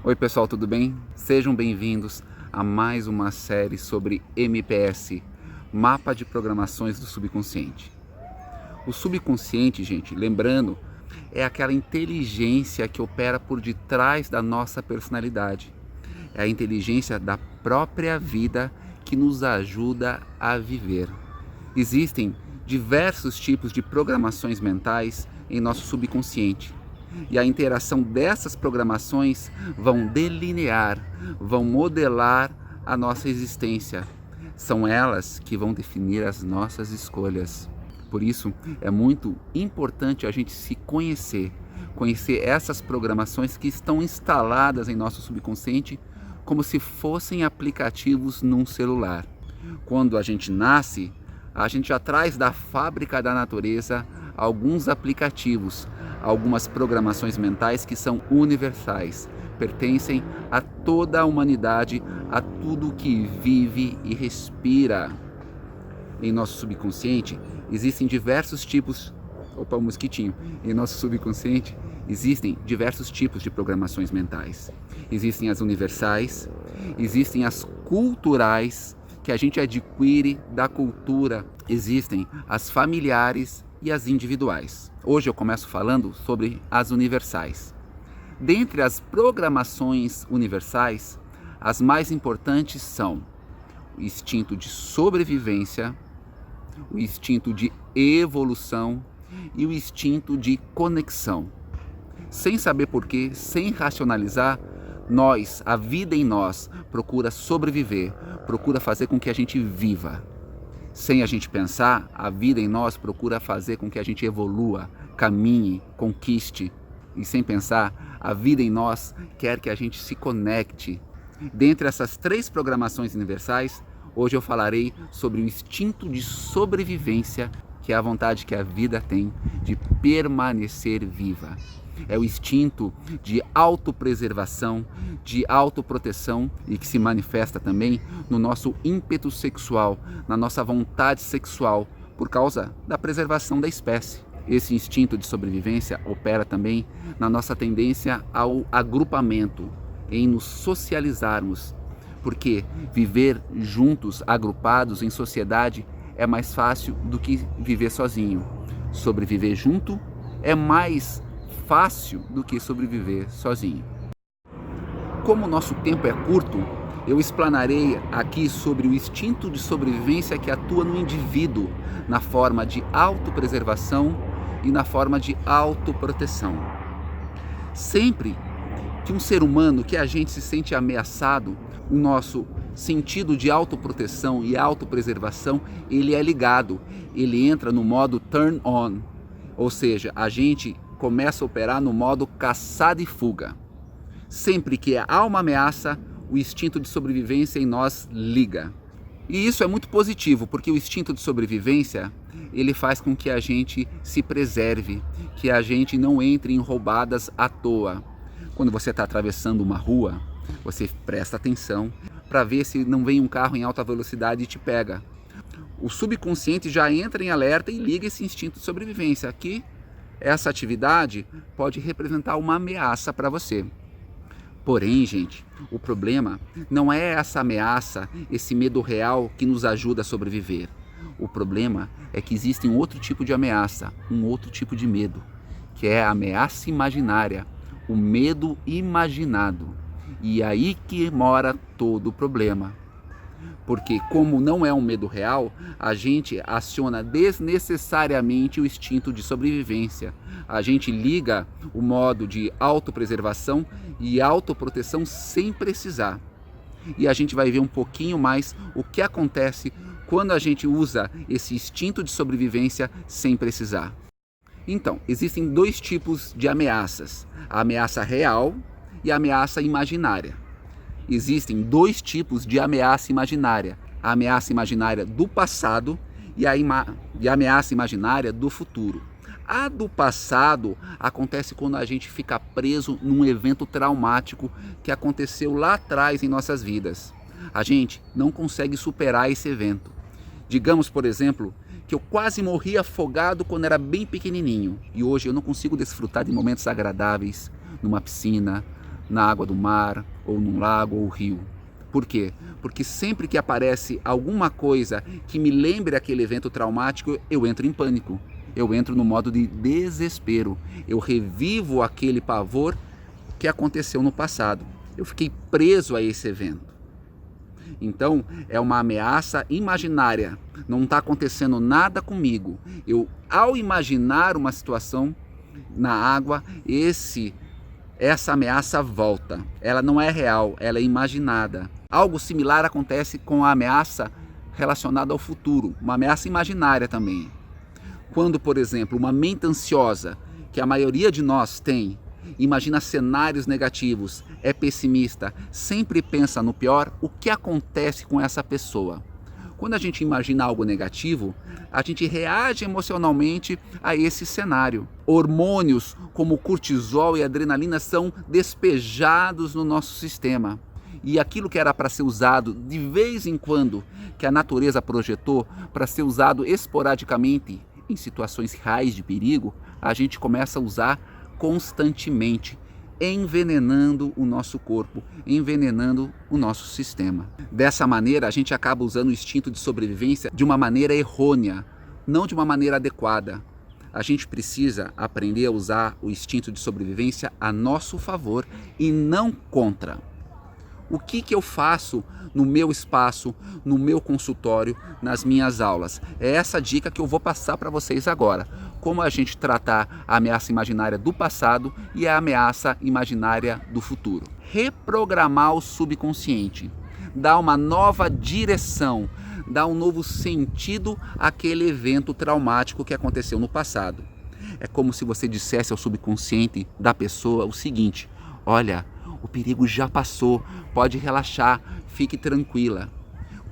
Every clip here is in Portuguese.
Oi pessoal, tudo bem? Sejam bem-vindos a mais uma série sobre MPS, Mapa de Programações do Subconsciente. O subconsciente, gente, lembrando, é aquela inteligência que opera por detrás da nossa personalidade. É a inteligência da própria vida que nos ajuda a viver. Existem diversos tipos de programações mentais em nosso subconsciente. E a interação dessas programações vão delinear, vão modelar a nossa existência. São elas que vão definir as nossas escolhas. Por isso, é muito importante a gente se conhecer essas programações que estão instaladas em nosso subconsciente como se fossem aplicativos num celular. Quando a gente nasce, a gente já traz da fábrica da natureza alguns aplicativos, algumas programações mentais que são universais, pertencem a toda a humanidade, a tudo que vive e respira. Em nosso subconsciente existem diversos tipos, mosquitinho, em nosso subconsciente existem diversos tipos de programações mentais. Existem as universais, existem as culturais, que a gente adquire da cultura, existem as familiares e as individuais. Hoje eu começo falando sobre as universais. Dentre as programações universais, as mais importantes são o instinto de sobrevivência, o instinto de evolução e o instinto de conexão. Sem saber porquê, sem racionalizar, a vida em nós, procura sobreviver, procura fazer com que a gente viva. Sem a gente pensar, a vida em nós procura fazer com que a gente evolua, caminhe, conquiste. E sem pensar, a vida em nós quer que a gente se conecte. Dentre essas três programações universais, hoje eu falarei sobre o instinto de sobrevivência, que é a vontade que a vida tem de permanecer viva. É o instinto de autopreservação, de autoproteção e que se manifesta também no nosso ímpeto sexual, na nossa vontade sexual, por causa da preservação da espécie. Esse instinto de sobrevivência opera também na nossa tendência ao agrupamento, em nos socializarmos, porque viver juntos, agrupados em sociedade, é mais fácil do que viver sozinho. Sobreviver junto é mais fácil do que sobreviver sozinho. Como o nosso tempo é curto, eu explanarei aqui sobre o instinto de sobrevivência que atua no indivíduo na forma de autopreservação e na forma de autoproteção. Sempre que um ser humano, que a gente se sente ameaçado, o nosso sentido de autoproteção e autopreservação, ele é ligado, ele entra no modo turn on, ou seja, a gente começa a operar no modo caçada e fuga. Sempre que há uma ameaça, o instinto de sobrevivência em nós liga. E isso é muito positivo, porque o instinto de sobrevivência, ele faz com que a gente se preserve, que a gente não entre em roubadas à toa. Quando você está atravessando uma rua, você presta atenção para ver se não vem um carro em alta velocidade e te pega. O subconsciente já entra em alerta e liga esse instinto de sobrevivência. Aqui, essa atividade pode representar uma ameaça para você. Porém, gente, o problema não é essa ameaça, esse medo real que nos ajuda a sobreviver. O problema é que existe um outro tipo de ameaça, um outro tipo de medo, que é a ameaça imaginária, o medo imaginado. E aí que mora todo o problema. Porque como não é um medo real, a gente aciona desnecessariamente o instinto de sobrevivência. A gente liga o modo de autopreservação e autoproteção sem precisar. E a gente vai ver um pouquinho mais o que acontece quando a gente usa esse instinto de sobrevivência sem precisar. Então, existem dois tipos de ameaças: a ameaça real e a ameaça imaginária. Existem dois tipos de ameaça imaginária: a ameaça imaginária do passado e a ameaça imaginária do futuro. A do passado acontece quando a gente fica preso num evento traumático que aconteceu lá atrás em nossas vidas. A gente não consegue superar esse evento. Digamos, por exemplo, que eu quase morri afogado quando era bem pequenininho e hoje eu não consigo desfrutar de momentos agradáveis numa piscina, na água do mar, ou num lago ou rio. Por quê? Porque sempre que aparece alguma coisa que me lembre aquele evento traumático, eu entro em pânico. Eu entro no modo de desespero. Eu revivo aquele pavor que aconteceu no passado. Eu fiquei preso a esse evento. Então, é uma ameaça imaginária. Não está acontecendo nada comigo. Ao imaginar uma situação na água, essa ameaça volta. Ela não é real, ela é imaginada. Algo similar acontece com a ameaça relacionada ao futuro, uma ameaça imaginária também. Quando, por exemplo, uma mente ansiosa, que a maioria de nós tem, imagina cenários negativos, é pessimista, sempre pensa no pior, o que acontece com essa pessoa? Quando a gente imagina algo negativo, a gente reage emocionalmente a esse cenário. Hormônios como cortisol e adrenalina são despejados no nosso sistema. E aquilo que era para ser usado de vez em quando, que a natureza projetou para ser usado esporadicamente em situações reais de perigo, a gente começa a usar constantemente, envenenando o nosso corpo, envenenando o nosso sistema. Dessa maneira, a gente acaba usando o instinto de sobrevivência de uma maneira errônea, não de uma maneira adequada. A gente precisa aprender a usar o instinto de sobrevivência a nosso favor e não contra. O que eu faço no meu espaço, no meu consultório, nas minhas aulas? É essa dica que eu vou passar para vocês agora. Como a gente tratar a ameaça imaginária do passado e a ameaça imaginária do futuro. Reprogramar o subconsciente, dar uma nova direção, dar um novo sentido àquele evento traumático que aconteceu no passado. É como se você dissesse ao subconsciente da pessoa o seguinte: olha, o perigo já passou, pode relaxar, fique tranquila.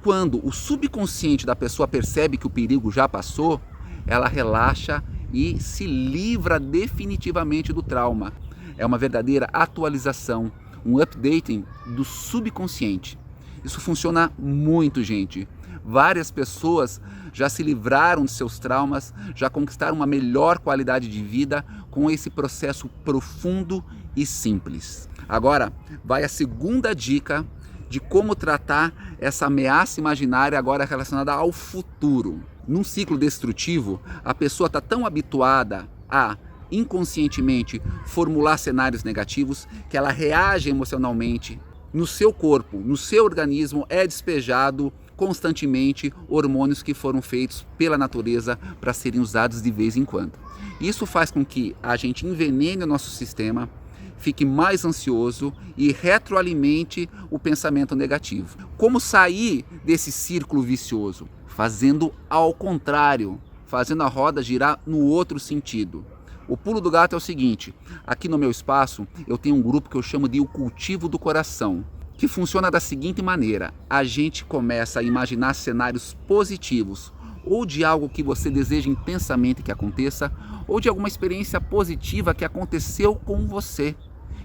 Quando o subconsciente da pessoa percebe que o perigo já passou, ela relaxa e se livra definitivamente do trauma. É uma verdadeira atualização, um updating do subconsciente. Isso funciona muito, gente. Várias pessoas já se livraram de seus traumas, já conquistaram uma melhor qualidade de vida com esse processo profundo e simples. Agora, vai a segunda dica de como tratar essa ameaça imaginária agora relacionada ao futuro. Num ciclo destrutivo, a pessoa está tão habituada a inconscientemente formular cenários negativos que ela reage emocionalmente. No seu corpo, no seu organismo, é despejado constantemente hormônios que foram feitos pela natureza para serem usados de vez em quando. Isso faz com que a gente envenene o nosso sistema, fique mais ansioso e retroalimente o pensamento negativo. Como sair desse círculo vicioso? Fazendo ao contrário, fazendo a roda girar no outro sentido. O pulo do gato é o seguinte: aqui no meu espaço eu tenho um grupo que eu chamo de o cultivo do coração, que funciona da seguinte maneira: a gente começa a imaginar cenários positivos, ou de algo que você deseja intensamente que aconteça, ou de alguma experiência positiva que aconteceu com você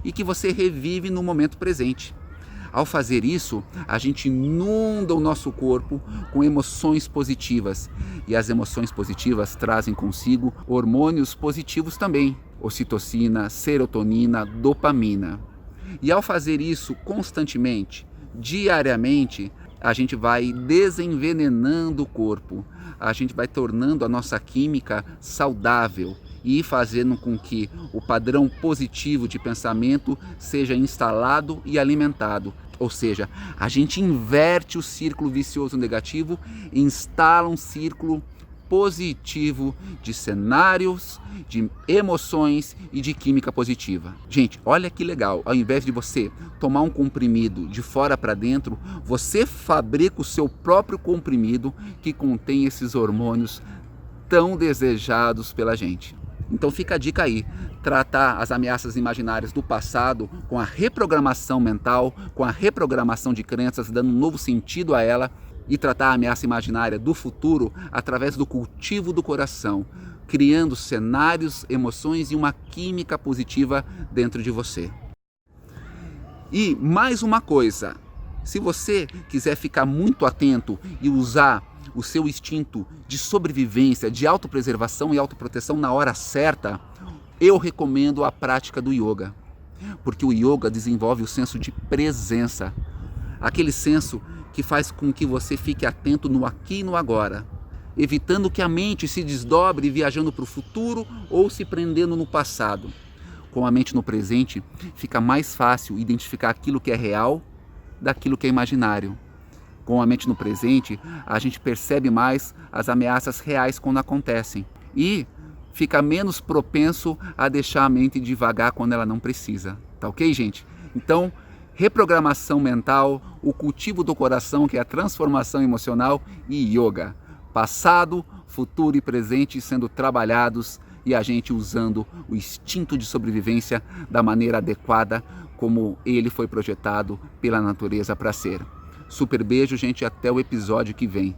e que você revive no momento presente. Ao fazer isso, a gente inunda o nosso corpo com emoções positivas, e as emoções positivas trazem consigo hormônios positivos também, ocitocina, serotonina, dopamina. E ao fazer isso constantemente, diariamente, a gente vai desenvenenando o corpo, a gente vai tornando a nossa química saudável e fazendo com que o padrão positivo de pensamento seja instalado e alimentado. Ou seja, a gente inverte o círculo vicioso negativo e instala um círculo positivo de cenários, de emoções e de química positiva. Gente, olha que legal, ao invés de você tomar um comprimido de fora para dentro, você fabrica o seu próprio comprimido que contém esses hormônios tão desejados pela gente. Então fica a dica aí, tratar as ameaças imaginárias do passado com a reprogramação mental, com a reprogramação de crenças, dando um novo sentido a ela, e tratar a ameaça imaginária do futuro através do cultivo do coração, criando cenários, emoções e uma química positiva dentro de você. E mais uma coisa, se você quiser ficar muito atento e usar o seu instinto de sobrevivência, de autopreservação e autoproteção na hora certa, eu recomendo a prática do yoga. Porque o yoga desenvolve o senso de presença, aquele senso que faz com que você fique atento no aqui e no agora, evitando que a mente se desdobre viajando para o futuro ou se prendendo no passado. Com a mente no presente, fica mais fácil identificar aquilo que é real daquilo que é imaginário. Com a mente no presente, a gente percebe mais as ameaças reais quando acontecem e fica menos propenso a deixar a mente divagar quando ela não precisa. Tá ok, gente? Então, reprogramação mental, o cultivo do coração, que é a transformação emocional, e yoga. Passado, futuro e presente sendo trabalhados e a gente usando o instinto de sobrevivência da maneira adequada como ele foi projetado pela natureza para ser. Super beijo, gente, até o episódio que vem.